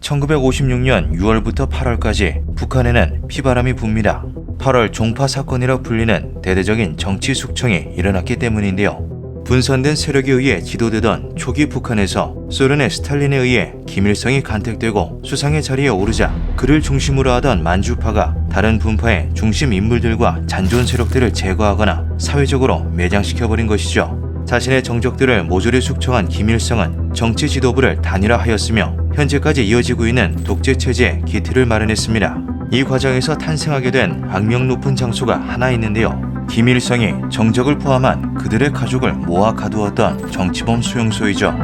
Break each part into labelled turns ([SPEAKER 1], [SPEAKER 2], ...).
[SPEAKER 1] 1956년 6월부터 8월까지 북한에는 피바람이 붑니다. 8월 종파 사건이라 불리는 대대적인 정치 숙청이 일어났기 때문인데요. 분산된 세력에 의해 지도되던 초기 북한에서 소련의 스탈린에 의해 김일성이 간택되고 수상의 자리에 오르자 그를 중심으로 하던 만주파가 다른 분파의 중심 인물들과 잔존 세력들을 제거하거나 사회적으로 매장시켜버린 것이죠. 자신의 정적들을 모조리 숙청한 김일성은 정치 지도부를 단일화하였으며 현재까지 이어지고 있는 독재 체제의 기틀을 마련했습니다. 이 과정에서 탄생하게 된 악명 높은 장소가 하나 있는데요. 김일성이 정적을 포함한 그들의 가족을 모아 가두었던 정치범 수용소이죠.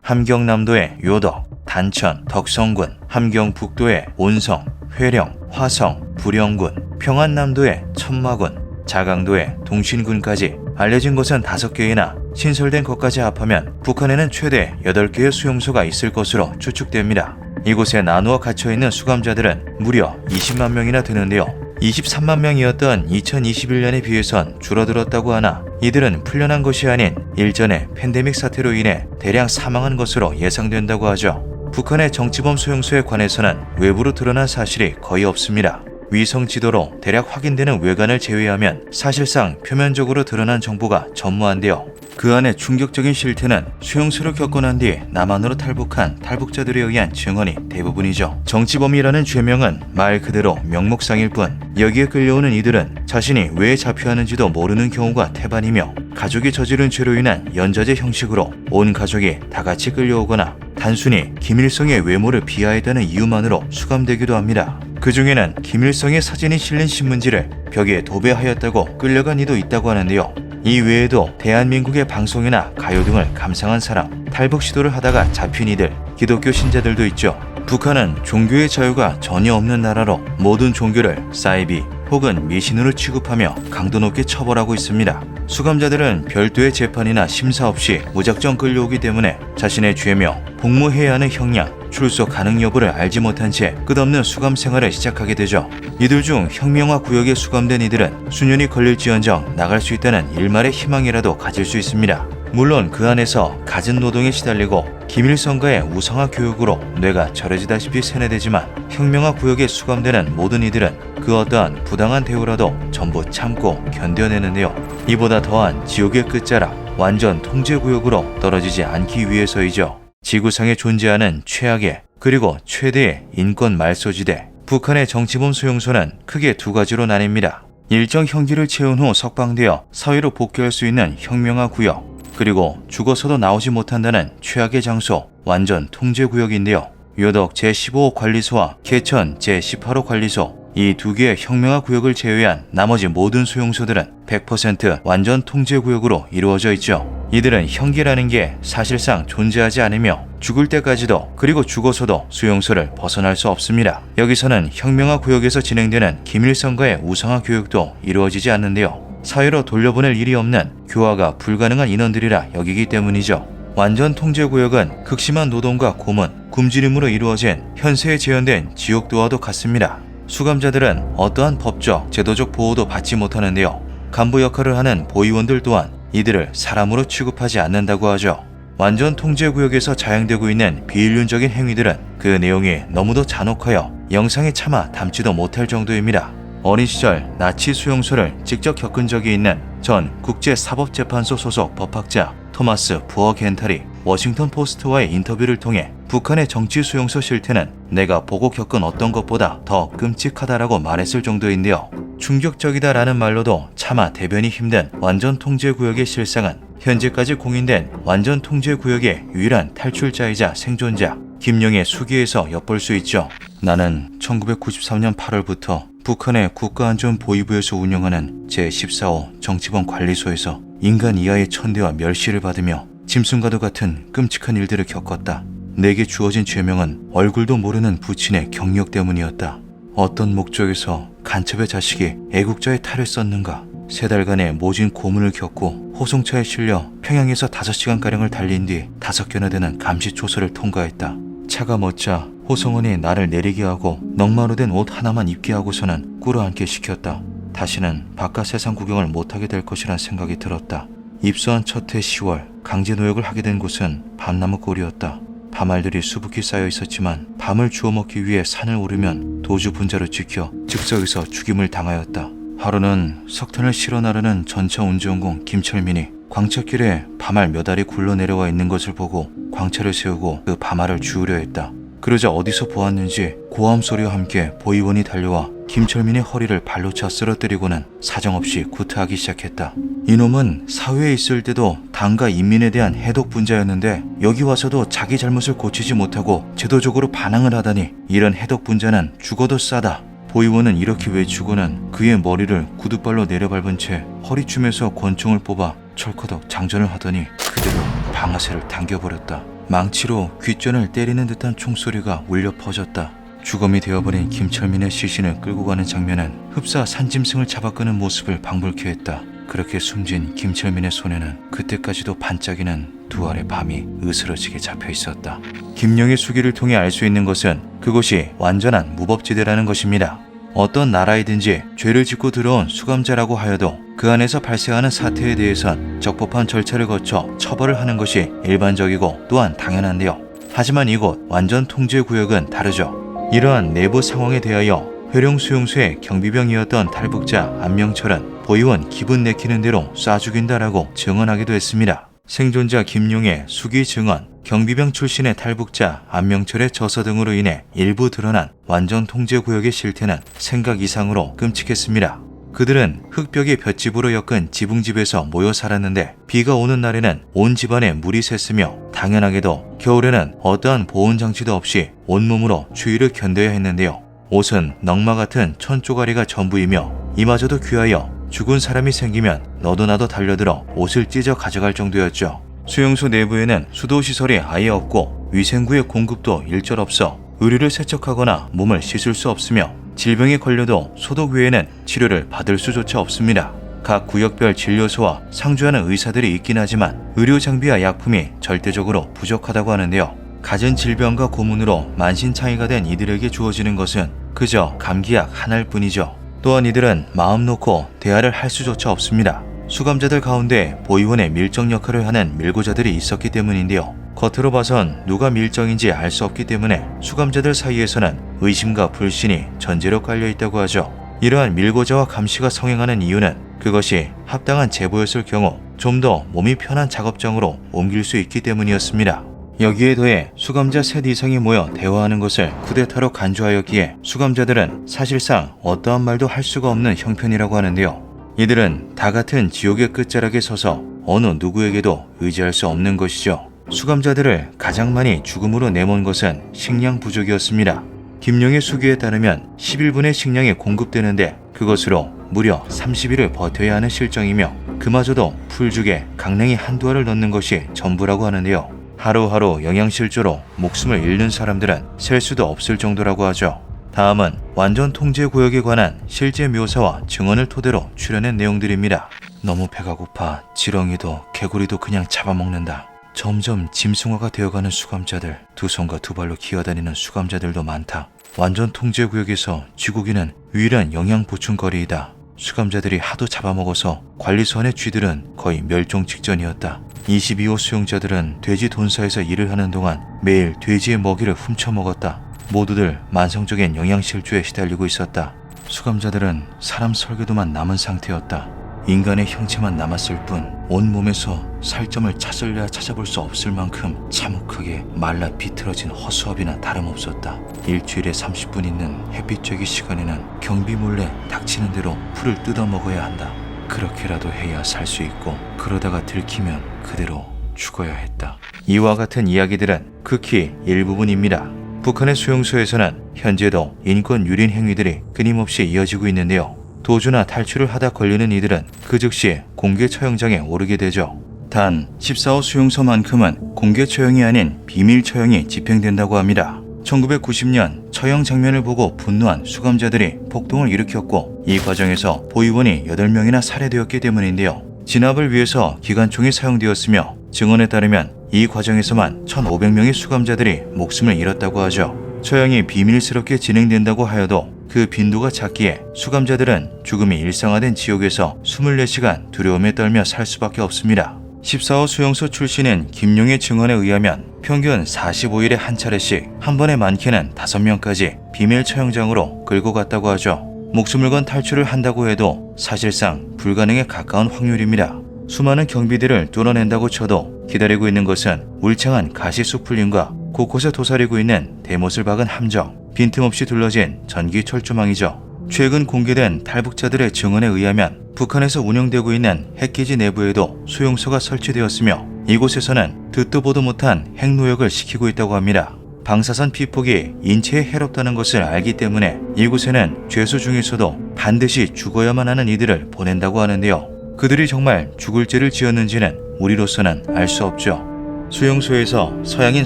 [SPEAKER 1] 함경남도의 요덕, 단천, 덕성군, 함경북도의 온성, 회령, 화성, 부령군, 평안남도의 천마군, 자강도의 동신군까지 알려진 곳은 5개이나 신설된 것까지 합하면 북한에는 최대 8개의 수용소가 있을 것으로 추측됩니다. 이곳에 나누어 갇혀있는 수감자들은 무려 20만 명이나 되는데요. 23만 명이었던 2021년에 비해선 줄어들었다고 하나 이들은 풀려난 것이 아닌 일전의 팬데믹 사태로 인해 대량 사망한 것으로 예상된다고 하죠. 북한의 정치범 수용소에 관해서는 외부로 드러난 사실이 거의 없습니다. 위성 지도로 대략 확인되는 외관을 제외하면 사실상 표면적으로 드러난 정보가 전무한데요. 그 안에 충격적인 실태는 수용소를 겪고 난 뒤 남한으로 탈북한 탈북자들에 의한 증언이 대부분이죠. 정치범이라는 죄명은 말 그대로 명목상일 뿐 여기에 끌려오는 이들은 자신이 왜 잡혀하는지도 모르는 경우가 태반이며 가족이 저지른 죄로 인한 연좌제 형식으로 온 가족이 다 같이 끌려오거나 단순히 김일성의 외모를 비하했다는 이유만으로 수감되기도 합니다. 그 중에는 김일성의 사진이 실린 신문지를 벽에 도배하였다고 끌려간 이도 있다고 하는데요. 이 외에도 대한민국의 방송이나 가요 등을 감상한 사람, 탈북 시도를 하다가 잡힌 이들, 기독교 신자들도 있죠. 북한은 종교의 자유가 전혀 없는 나라로 모든 종교를 사이비 혹은 미신으로 취급하며 강도 높게 처벌하고 있습니다. 수감자들은 별도의 재판이나 심사 없이 무작정 끌려오기 때문에 자신의 죄명, 복무해야 하는 형량, 출소 가능 여부를 알지 못한 채 끝없는 수감 생활을 시작하게 되죠. 이들 중 혁명화 구역에 수감된 이들은 수년이 걸릴지언정 나갈 수 있다는 일말의 희망이라도 가질 수 있습니다. 물론 그 안에서 갖은 노동에 시달리고 김일성과의 우상화 교육으로 뇌가 절여지다시피 세뇌되지만 혁명화 구역에 수감되는 모든 이들은 그 어떠한 부당한 대우라도 전부 참고 견뎌내는데요. 이보다 더한 지옥의 끝자락, 완전 통제구역으로 떨어지지 않기 위해서이죠. 지구상에 존재하는 최악의 그리고 최대의 인권 말소지대, 북한의 정치범 수용소는 크게 2가지로 나뉩니다. 일정 형기를 채운 후 석방되어 사회로 복귀할 수 있는 혁명화 구역, 그리고 죽어서도 나오지 못한다는 최악의 장소, 완전 통제구역인데요. 요덕 제15호 관리소와 개천 제18호 관리소, 이 2개의 혁명화 구역을 제외한 나머지 모든 수용소들은 100% 완전 통제구역으로 이루어져 있죠. 이들은 형기라는 게 사실상 존재하지 않으며 죽을 때까지도 그리고 죽어서도 수용소를 벗어날 수 없습니다. 여기서는 혁명화 구역에서 진행되는 김일성과의 우상화 교육도 이루어지지 않는데요. 사회로 돌려보낼 일이 없는 교화가 불가능한 인원들이라 여기기 때문이죠. 완전 통제구역은 극심한 노동과 고문, 굶주림으로 이루어진 현세에 재현된 지옥도와도 같습니다. 수감자들은 어떠한 법적, 제도적 보호도 받지 못하는데요. 간부 역할을 하는 보위원들 또한 이들을 사람으로 취급하지 않는다고 하죠. 완전 통제구역에서 자행되고 있는 비인륜적인 행위들은 그 내용이 너무도 잔혹하여 영상에 차마 담지도 못할 정도입니다. 어린 시절 나치 수용소를 직접 겪은 적이 있는 전 국제사법재판소 소속 법학자 토마스 부어 겐탈이 워싱턴 포스트와의 인터뷰를 통해 북한의 정치 수용소 실태는 내가 보고 겪은 어떤 것보다 더 끔찍하다라고 말했을 정도인데요. 충격적이다라는 말로도 차마 대변이 힘든 완전 통제구역의 실상은 현재까지 공인된 완전 통제구역의 유일한 탈출자이자 생존자 김용의 수기에서 엿볼 수 있죠. 나는 1993년 8월부터 북한의 국가안전보위부에서 운영하는 제14호 정치범 관리소에서 인간 이하의 천대와 멸시를 받으며 짐승과도 같은 끔찍한 일들을 겪었다. 내게 주어진 죄명은 얼굴도 모르는 부친의 경력 때문이었다. 어떤 목적에서 간첩의 자식이 애국자의 탈을 썼는가. 3달간의 모진 고문을 겪고 호송차에 실려 평양에서 5시간가량을 달린 뒤 5개나 되는 감시초소를 통과했다. 차가 멎자 호송원이 나를 내리게 하고 넉마루 된 옷 하나만 입게 하고서는 꿇어앉게 시켰다. 다시는 바깥 세상 구경을 못하게 될 것이란 생각이 들었다. 입소한 첫 해 10월 강제노역을 하게 된 곳은 밤나무골이었다. 밤알들이 수북히 쌓여 있었지만 밤을 주워 먹기 위해 산을 오르면 도주 분자로 찍혀 즉석에서 죽임을 당하였다. 하루는 석탄을 실어 나르는 전차 운전공 김철민이 광천길에 밤알 몇 알이 굴러 내려와 있는 것을 보고 광차를 세우고 그 밤알을 주우려 했다. 그러자 어디서 보았는지 고함 소리와 함께 보이원이 달려와 김철민의 허리를 발로 차 쓰러뜨리고는 사정없이 구타하기 시작했다. 이놈은 사회에 있을 때도 당과 인민에 대한 해독 분자였는데 여기 와서도 자기 잘못을 고치지 못하고 제도적으로 반항을 하다니 이런 해독 분자는 죽어도 싸다. 보이원은 이렇게 외치고는 그의 머리를 구두발로 내려밟은 채 허리춤에서 권총을 뽑아 철커덕 장전을 하더니 그대로 방아쇠를 당겨버렸다. 망치로 귓전을 때리는 듯한 총소리가 울려 퍼졌다. 주검이 되어버린 김철민의 시신을 끌고 가는 장면은 흡사 산짐승을 잡아 끄는 모습을 방불케 했다. 그렇게 숨진 김철민의 손에는 그때까지도 반짝이는 두 알의 밤이 으스러지게 잡혀 있었다. 김영의 수기를 통해 알 수 있는 것은 그곳이 완전한 무법지대라는 것입니다. 어떤 나라이든지 죄를 짓고 들어온 수감자라고 하여도 그 안에서 발생하는 사태에 대해선 적법한 절차를 거쳐 처벌을 하는 것이 일반적이고 또한 당연한데요. 하지만 이곳 완전 통제구역은 다르죠. 이러한 내부 상황에 대하여 회룡수용소의 경비병이었던 탈북자 안명철은 보이원 기분 내키는 대로 쏴 죽인다라고 증언하기도 했습니다. 생존자 김용의 수기 증언, 경비병 출신의 탈북자 안명철의 저서 등으로 인해 일부 드러난 완전 통제구역의 실태는 생각 이상으로 끔찍했습니다. 그들은 흙벽이 볏집으로 엮은 지붕집에서 모여 살았는데 비가 오는 날에는 온 집안에 물이 샜으며 당연하게도 겨울에는 어떠한 보온장치도 없이 온몸으로 추위를 견뎌야 했는데요. 옷은 넝마 같은 천쪼가리가 전부이며 이마저도 귀하여 죽은 사람이 생기면 너도 나도 달려들어 옷을 찢어 가져갈 정도였죠. 수용소 내부에는 수도시설이 아예 없고 위생구의 공급도 일절 없어 의류를 세척하거나 몸을 씻을 수 없으며 질병에 걸려도 소독 외에는 치료를 받을 수조차 없습니다. 각 구역별 진료소와 상주하는 의사들이 있긴 하지만 의료 장비와 약품이 절대적으로 부족하다고 하는데요. 갖은 질병과 고문으로 만신창이가 된 이들에게 주어지는 것은 그저 감기약 하나일 뿐이죠. 또한 이들은 마음 놓고 대화를 할 수조차 없습니다. 수감자들 가운데 보이원의 밀정 역할을 하는 밀고자들이 있었기 때문인데요. 겉으로 봐선 누가 밀정인지 알 수 없기 때문에 수감자들 사이에서는 의심과 불신이 전제로 깔려 있다고 하죠. 이러한 밀고자와 감시가 성행하는 이유는 그것이 합당한 제보였을 경우 좀 더 몸이 편한 작업장으로 옮길 수 있기 때문이었습니다. 여기에 더해 수감자 셋 이상이 모여 대화하는 것을 쿠데타로 간주하였기에 수감자들은 사실상 어떠한 말도 할 수가 없는 형편이라고 하는데요. 이들은 다 같은 지옥의 끝자락에 서서 어느 누구에게도 의지할 수 없는 것이죠. 수감자들을 가장 많이 죽음으로 내몬 것은 식량 부족이었습니다. 김용의 수기에 따르면 11분의 식량이 공급되는데 그것으로 무려 30일을 버텨야 하는 실정이며 그마저도 풀죽에 강냉이 한두 알을 넣는 것이 전부라고 하는데요. 하루하루 영양실조로 목숨을 잃는 사람들은 셀 수도 없을 정도라고 하죠. 다음은 완전 통제구역에 관한 실제 묘사와 증언을 토대로 추려낸 내용들입니다. 너무 배가 고파 지렁이도 개구리도 그냥 잡아먹는다. 점점 짐승화가 되어가는 수감자들, 두 손과 두 발로 기어다니는 수감자들도 많다. 완전 통제구역에서 쥐고기는 유일한 영양 보충거리이다. 수감자들이 하도 잡아먹어서 관리소 안의 쥐들은 거의 멸종 직전이었다. 22호 수용자들은 돼지 돈사에서 일을 하는 동안 매일 돼지의 먹이를 훔쳐 먹었다. 모두들 만성적인 영양실조에 시달리고 있었다. 수감자들은 사람 설계도만 남은 상태였다. 인간의 형체만 남았을 뿐 온몸에서 살점을 찾을래야 찾아볼 수 없을 만큼 참혹하게 말라 비틀어진 허수아비나 다름없었다. 일주일에 30분 있는 햇빛 쬐기 시간에는 경비 몰래 닥치는 대로 풀을 뜯어 먹어야 한다. 그렇게라도 해야 살 수 있고 그러다가 들키면 그대로 죽어야 했다. 이와 같은 이야기들은 극히 일부분입니다. 북한의 수용소에서는 현재도 인권 유린 행위들이 끊임없이 이어지고 있는데요. 도주나 탈출을 하다 걸리는 이들은 그 즉시 공개 처형장에 오르게 되죠. 단 14호 수용소만큼은 공개 처형이 아닌 비밀 처형이 집행된다고 합니다. 1990년 처형 장면을 보고 분노한 수감자들이 폭동을 일으켰고 이 과정에서 보위원이 8명이나 살해되었기 때문인데요. 진압을 위해서 기관총이 사용되었으며 증언에 따르면 이 과정에서만 1,500명의 수감자들이 목숨을 잃었다고 하죠. 처형이 비밀스럽게 진행된다고 하여도 그 빈도가 작기에 수감자들은 죽음이 일상화된 지옥에서 24시간 두려움에 떨며 살 수밖에 없습니다. 14호 수용소 출신인 김용의 증언에 의하면 평균 45일에 한 차례씩 한 번에 많게는 5명까지 비밀 처형장으로 끌고 갔다고 하죠. 목숨을 건 탈출을 한다고 해도 사실상 불가능에 가까운 확률입니다. 수많은 경비들을 뚫어낸다고 쳐도 기다리고 있는 것은 울창한 가시수풀림과 곳곳에 도사리고 있는 대못을 박은 함정, 빈틈없이 둘러진 전기 철조망이죠. 최근 공개된 탈북자들의 증언에 의하면 북한에서 운영되고 있는 핵기지 내부에도 수용소가 설치되었으며 이곳에서는 듣도 보도 못한 핵노역을 시키고 있다고 합니다. 방사선 피폭이 인체에 해롭다는 것을 알기 때문에 이곳에는 죄수 중에서도 반드시 죽어야만 하는 이들을 보낸다고 하는데요. 그들이 정말 죽을 죄를 지었는지는 우리로서는 알 수 없죠. 수용소에서 서양인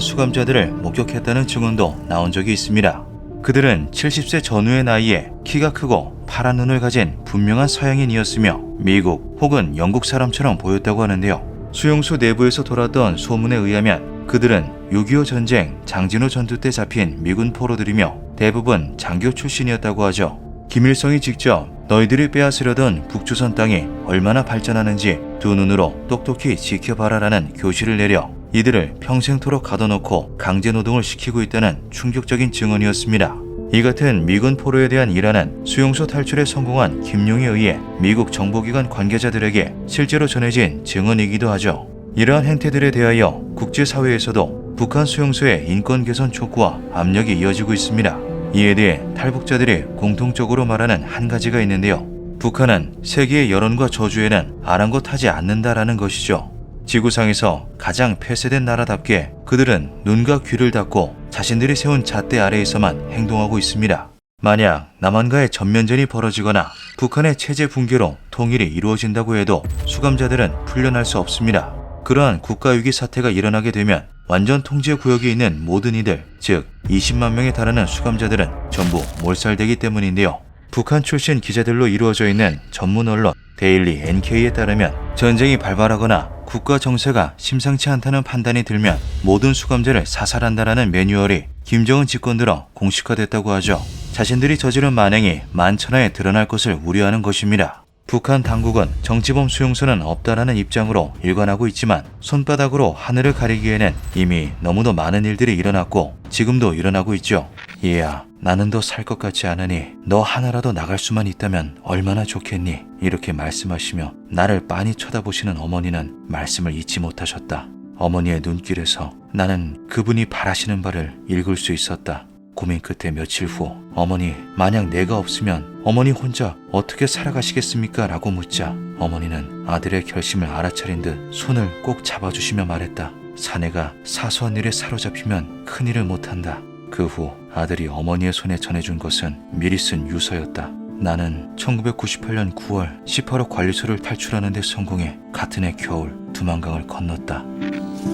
[SPEAKER 1] 수감자들을 목격했다는 증언도 나온 적이 있습니다. 그들은 70세 전후의 나이에 키가 크고 파란 눈을 가진 분명한 서양인이었으며 미국 혹은 영국 사람처럼 보였다고 하는데요. 수용소 내부에서 돌았던 소문에 의하면 그들은 6.25 전쟁 장진호 전투 때 잡힌 미군 포로들이며 대부분 장교 출신이었다고 하죠. 김일성이 직접 너희들이 빼앗으려던 북조선 땅이 얼마나 발전하는지 두 눈으로 똑똑히 지켜봐라라는 교시를 내려 이들을 평생토록 가둬놓고 강제노동을 시키고 있다는 충격적인 증언이었습니다. 이 같은 미군 포로에 대한 일화는 수용소 탈출에 성공한 김용에 의해 미국 정보기관 관계자들에게 실제로 전해진 증언이기도 하죠. 이러한 행태들에 대하여 국제사회에서도 북한 수용소의 인권 개선 촉구와 압력이 이어지고 있습니다. 이에 대해 탈북자들이 공통적으로 말하는 한 가지가 있는데요. 북한은 세계의 여론과 저주에는 아랑곳하지 않는다라는 것이죠. 지구상에서 가장 폐쇄된 나라답게 그들은 눈과 귀를 닫고 자신들이 세운 잣대 아래에서만 행동하고 있습니다. 만약 남한과의 전면전이 벌어지거나 북한의 체제 붕괴로 통일이 이루어진다고 해도 수감자들은 풀려날 수 없습니다. 그러한 국가위기 사태가 일어나게 되면 완전 통제 구역에 있는 모든 이들, 즉 20만 명에 달하는 수감자들은 전부 몰살되기 때문인데요. 북한 출신 기자들로 이루어져 있는 전문 언론 데일리 NK에 따르면 전쟁이 발발하거나 국가 정세가 심상치 않다는 판단이 들면 모든 수감자를 사살한다라는 매뉴얼이 김정은 집권 들어 공식화됐다고 하죠. 자신들이 저지른 만행이 만천하에 드러날 것을 우려하는 것입니다. 북한 당국은 정치범 수용소는 없다라는 입장으로 일관하고 있지만 손바닥으로 하늘을 가리기에는 이미 너무도 많은 일들이 일어났고 지금도 일어나고 있죠. 얘야, 나는 더 살 것 같지 않으니 너 하나라도 나갈 수만 있다면 얼마나 좋겠니? 이렇게 말씀하시며 나를 빤히 쳐다보시는 어머니는 말씀을 잊지 못하셨다. 어머니의 눈길에서 나는 그분이 바라시는 바를 읽을 수 있었다. 고민 끝에 며칠 후 어머니, 만약 내가 없으면 어머니 혼자 어떻게 살아가시겠습니까? 라고 묻자 어머니는 아들의 결심을 알아차린 듯 손을 꼭 잡아주시며 말했다. 사내가 사소한 일에 사로잡히면 큰일을 못한다. 그 후 아들이 어머니의 손에 전해준 것은 미리 쓴 유서였다. 나는 1998년 9월 18호 관리소를 탈출하는 데 성공해 같은 해 겨울 두만강을 건넜다.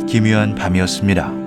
[SPEAKER 1] 기묘한 밤이었습니다.